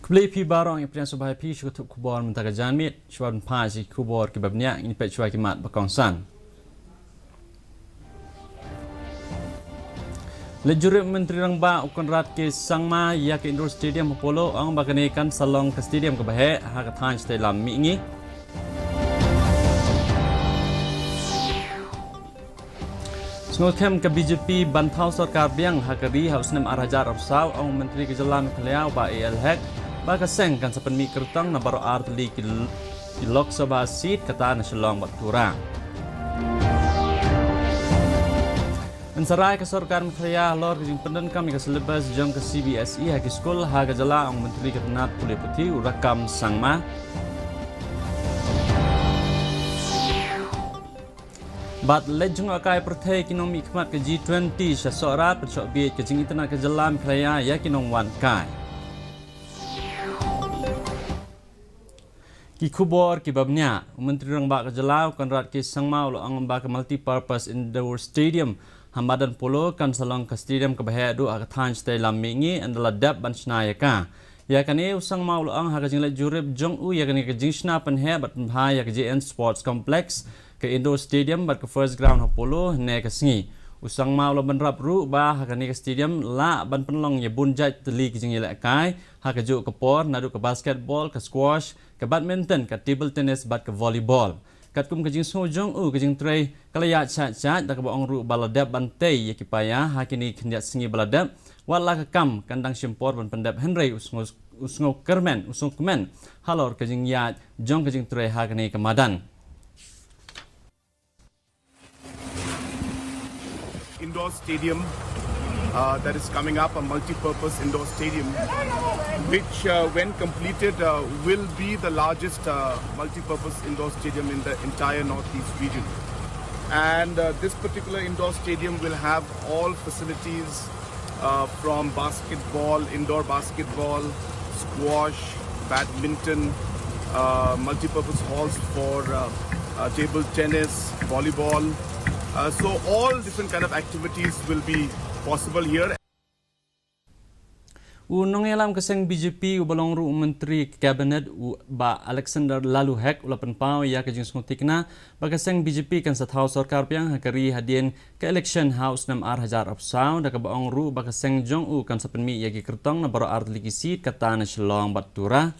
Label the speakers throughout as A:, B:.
A: Kembali pi barang yang pernah subah pi syukur kubor mentaka janmit syuaran pasi kubor kebabnya ini pet syuai kimat bakongsan. Lejurut Menteri Rangba ukon rat ke Sangma ya ke Indoor Stadium Apollo ang baganekan salong ke stadium ke bahe hak than stay lam mi ngi. Sengkem ke BJP bantau sarkar biang hakari haus nem arajar afsau ang Menteri Kejalan Keliau ba AL Hek ba kaseng kan sapen mi kertang na baro artli ki Lok Sabha seat kata na Shillong Batura. Mensarai ke sarkar Mekhlaya lor ke jingpendan kami ke selebas jong ke CBSE haki skul haga jala ang Menteri Ketenat Pulih Putih urakam Sangma. Bat lejung akai pertai kinong mikmat ke G20 syasorat percok biit ke jing internet ke jala Mekhlaya ya kinong wan kai. Ki kubor ki babnya Menteri Rangba ke jala kan rat ke Sangma ulo ang ba ke multi-purpose indoor stadium Hamadan Polo kan salong ke stadium ke bahaya du akan than stay lam mingi adalah dap ban snaya ka. Ya kan usang mau ang haga jinglet jurib jong u ya kan ke jingsna pen he bat bahaya ke JN Sports Complex ke indoor stadium bat ke first ground Apollo ne ke singi. Usang mau lo ban rap ru ba haga ni ke stadium la ban penlong ye bunjat teli ke jingilek kai haga ju ke por nadu ke basketball ke squash ke badminton ke table tennis bat ke volleyball. Kat kum kajing sojong ke jing tray kalaya chat dak baong ru baladap bantai ya kipaya hakini kendiat singi baladap wala ke kam kandang simpor ban pendap Henry usngo kermen usung kemen halor kajing ya jong kajing tray hakini kemadan.
B: Indoor stadium that is coming up, a multi-purpose indoor stadium, which when completed will be the largest multi-purpose indoor stadium in the entire Northeast region. And this particular indoor stadium will have all facilities from basketball, indoor basketball, squash, badminton, multi-purpose halls for table tennis, volleyball. So all different kind of activities will be possible here.
A: Unong elam keseng BJP ubalong ru Menteri Kabinet ba Alexander Lalu Hek ulapan pau ya kejing sungutikna ba keseng BJP kan sathau sarkar piang hakari hadien ke election house nam ar hajar apsau da ka baong ru ba keseng jong u kan sapenmi ya ki kertong na baro ar likisit kata na Shillong Batura.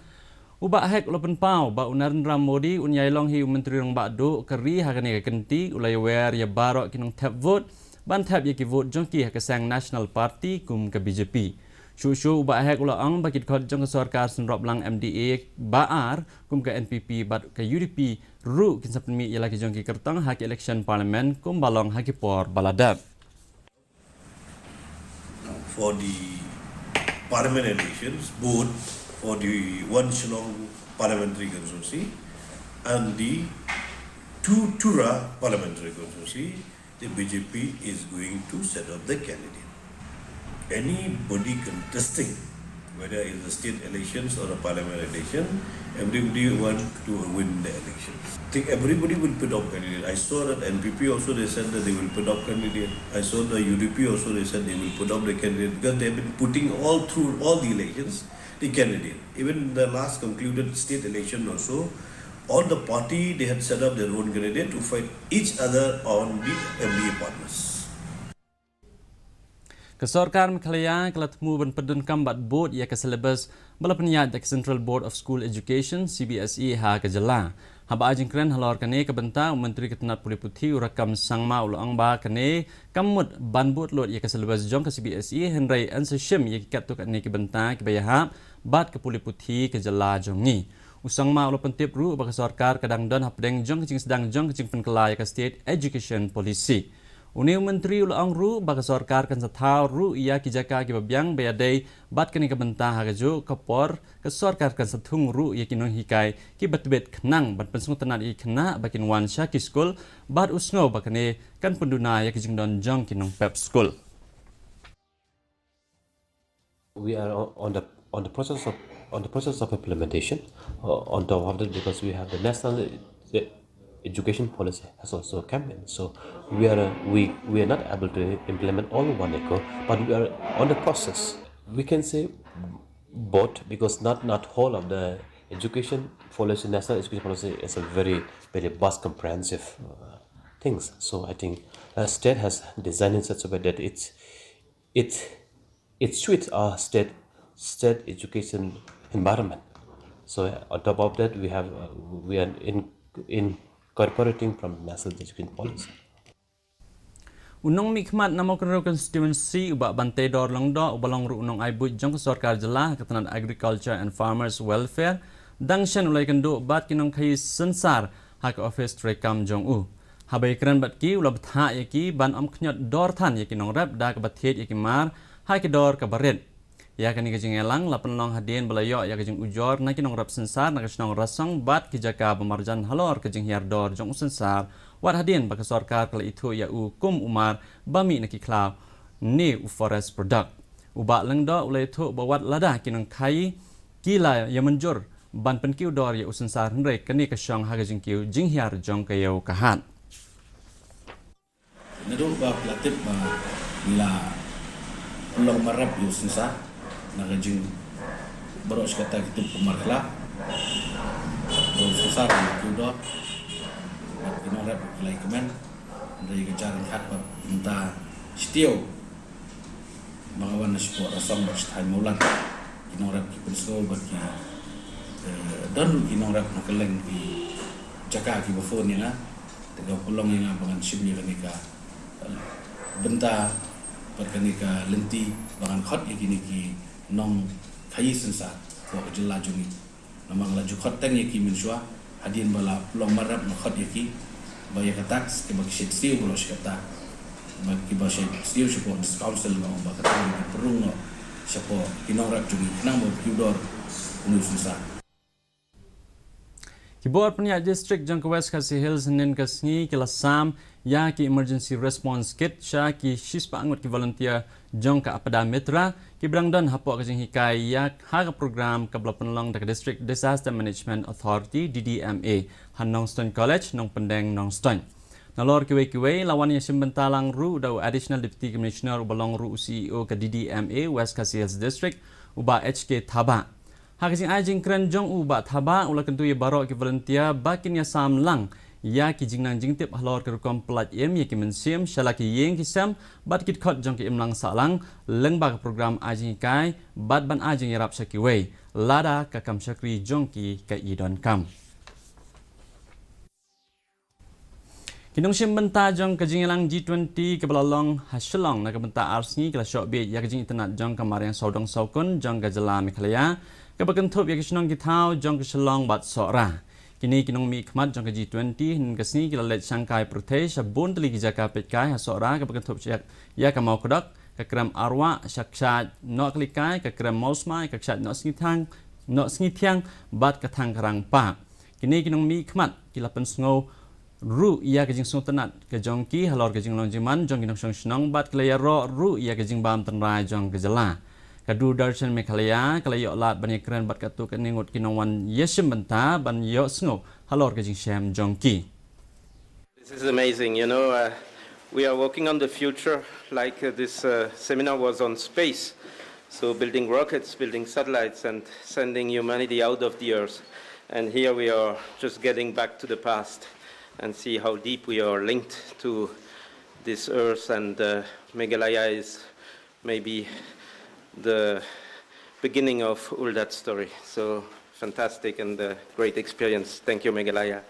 A: Uba Hek ulapan pau ba Narendra Modi unyai long hi Menteri rong ba do kari hakani ka kenti ulai wer ya baro kinong tap vote ban tap ya ki vote jong ki keseng National Party kum ke BJP. Shushu uba hek ula ang bakit khot jong sarkar senrop lang MDA baar kum ke NPP bat ke UDP ru kin sapmi yala ki jong ki kertang hak election parliament kum balong haki por baladap.
C: For the parliament elections, both for the one Shillong parliamentary constituency and the two Tura parliamentary constituency, the BJP is going to set up the candidate. Anybody contesting, whether it's the state elections or a parliament election, everybody want to win the elections. I think everybody will put up candidate. I saw that NPP also they said that they will put up candidate. I saw the UDP also they said they will put up the candidate because they have been putting all through all the elections the candidate. Even the last concluded state election also, all the party they had set up their own candidate to fight each other on the MDA partners.
A: Kesorkar Mekhlaya kelatmu ban pedun kambat board ya ke syllabus bala penyat ke Central Board of School Education CBSE ha ke jela. Haba ajing keren halor kane ke benta Menteri Ketenat Pulih Putih urakam Sangma ulang ba kane kamut ban board lot ya ke syllabus jong ke CBSE Henry Anseshim ya ke katuk kane ke benta ke bayahap bat ke Pulih Putih ke jela jong ni. Usang ma ulo pentip ru ba kesorkar kadang don hapdeng jong kecing sedang jong kecing penkelai ke State Education Policy. Uni Menteri ulang ru baka sarkar kan sathau ru ia kijaka ki babyang bayadai bat kani ka bentah hagaju kapor ke sarkar kan sathung ru ia kinong hikai ki batbet khnang bat pensung tanat i khna bakin wan sha ki school bat usngo bakane kan penduna ya kijing don jong kinong pep school.
D: We are on the process of implementation on top of that because we have the national education policy has also come in. So we are not able to implement all one echo, but we are on the process. We can say both, because not whole of the education policy, national education policy is a very vast comprehensive things. So I think state has designed in such a way that it suits our state education environment. So on top of that, we are incorporating from national education policy.
A: Unong mikmat namo kenro constituency ubak bantai dor long do ubalong ru unong aibut jong sarkar jelah ketanan agriculture and farmers welfare dangshan ulai kendo bat kinong kai sensar hak office rekam jong u habai kran bat ki ulab tha yaki ban om knyot dor than yaki nong rap da ka bathet yaki mar hai ki dor ka baret ya kani ka jing elang la penlong hadien belayo ya ka jing ujor na kinong rap sensar na ka snong rasang bat ki jaka pemarjan halor ka jing hiar dor jong sensar wat hadien baka sarkar kala itu ya u kum umar bami naki klaw ni u forest product uba lengdo ulai itu bawat lada kinong kai kila ya menjur ban penkiu dor ya usensar hendrek kani ka syong haga jingkiu jinghiar jong kayo kahan
E: Nado ba platip ba nila ulong marap yu usensar nakajing baros kata gitu pemarkla usensar yu dor Kinong kelai kemen dari kejaran hat minta setio mengawan support rasam bersetai mulan kinong rap ki penskol bagi dan kinong rap nak keleng di jaka ki bafon ni na tegak pelong yang abangan sibni kanika benta perkanika lenti bangan khot yakini ki nong khai sensa ko jela jumi namang laju khot teng yaki minswa hadin bala long marap na khot yaki baya katak ke bagi sitio bolos kata bagi bahasa sitio support council no ba kata ni perung no siapa kinong rap jumi nang mo kudor unususa
A: Kibor Peniak District jang ke West Khasi Hills nen kasngi kila sam ya ki emergency response kit sya ki shispa angut ki volunteer jang ke apada mitra ki brangdan hapo ka jing hikai ya ha program ka penlong da District Disaster Management Authority DDMA Hanong Stone College nong pendeng nong Stone nalor kiwe lawan ya simbentalang ru da additional deputy commissioner ubalong ru CEO ka DDMA West Khasi Hills District uba HK Thaba Hakising ajing keren jong uba thaba ula kentu ya barok ki volunteer bakin ya sam lang ya ki jingnang jingtip halor ke rukom pelat ya ki mensim shalaki yeng ki sam bat kit khot jong ki imlang salang leng ba program ajing kai bat ban ajing ya rap saki wei lada ka kam shakri jong ki ka idon kam Kinong sim benta jong ka jingelang G20 ke belalong hasilong na ka benta arsni kala syok be ya ka jing internet jong kamar yang saudong saukun jong ka jela Meghalaya Kabakentup ya kisnong kitau jong keselong bat sora. Kini kinong mi khmat jong ke G20 hin kasni kila let Shanghai Pradesh bun teli ki jaka petkai ha sora kabakentup ya ka mau kodak ka kram arwa shakshat no klikai ka kram mosmai ka kshat no snithiang bat ka thang karang pa. Kini kinong mi khmat kila pensngo ru ya ka jing sung tanat ka jong ki halor ka jing long jiman jong kinong snong bat kila ya ru ya ka jing bam tanrai jong ka jela. Kadu darshan Meghalaya kala yo lat ban keren bat katu ka ningut kinongwan yesim benta ban yo sngo halor ka jing sham jongki
F: This is amazing, you know, we are working on the future like this seminar was on space. So building rockets, building satellites and sending humanity out of the earth. And here we are just getting back to the past and see how deep we are linked to this earth and Meghalaya is maybe the beginning of all that story. So fantastic and a great experience. Thank you, Meghalaya.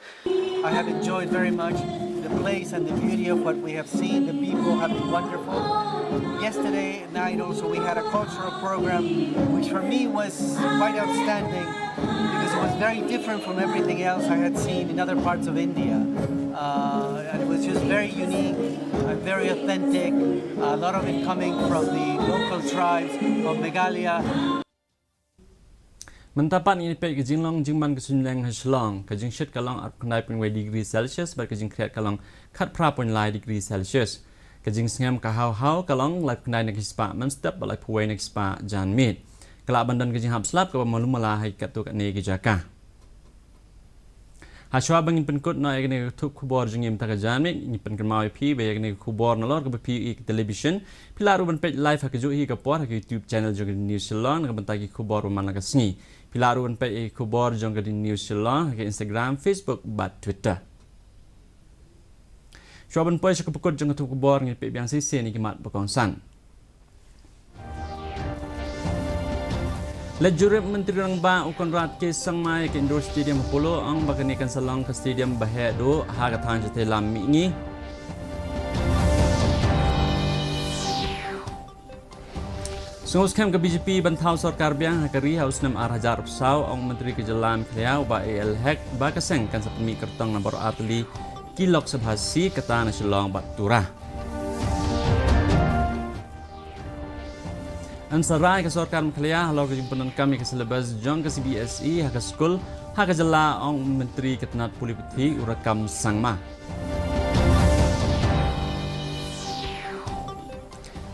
G: I have enjoyed very much the place and the beauty of what we have seen. The people have been wonderful. Yesterday night also we had a cultural program which for me was quite outstanding because it was very different from everything else I had seen in other parts of India. And it was just very unique and very authentic. A lot of it coming from the local tribes of Meghalaya.
A: Mentapat ini pek kejing long jingman kesunjang haslong kejing shit kalong at kendai penway degree Celsius bar kejing kreat kalong kat prapun lai degree Celsius kejing sengam kahau kalong lai kendai nak hispa menstep balai puai nak hispa jan mit kelak bandan kejing hap slap ke malum malah hai kat tu kat ne kejaka Haswa bangin penkut na yakni tuk kubor jengim tagajamik ni penkan mau pi be yakni kubor nalor ke pi television pilaru ban page live hakju hi ka por ke YouTube channel jong news salon ke bantagi kubor man ka sngi pilaru ban page kubor jong ke news salon ke Instagram Facebook bat Twitter Shoban poy ke pekut jong tuk kubor ni pe biang sisi ni kimat bakongsan Lejurep Menteri Rangba ukon rat ke sangmai ke indoor stadium Apollo ang bagani kan salong ke stadium Bahaya do haga than jate lam mingi Sungus kem ke BJP bantau sarkar biang hakari haus 6,000 pesau ang Menteri ke Jalan Khliau ba AL Hek ba kaseng kan sapemi kertong nombor atli kilok sebhasi kata nasional bat turah Ansarai ke sorkar Mekhlaya halau ke jumpunan kami ke selebas jong ke CBSE hak skul hak jela ong menteri ketenat politik urakam sangma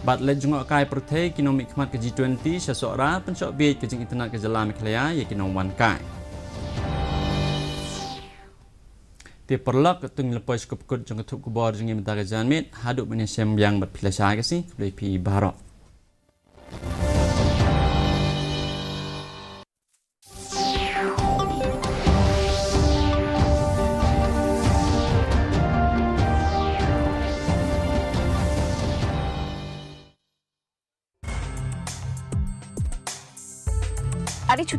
A: Bat le jungok kai pertai kinomik khmat ke G20 syasora pencok bid ke jing internet ke jela Mekhlaya ye kinom wan kai Ti perlak tung lepas ke pekut jong ke tuk kubor jing mentara janmit haduk menyesiam yang bat pilasai ke si pi barok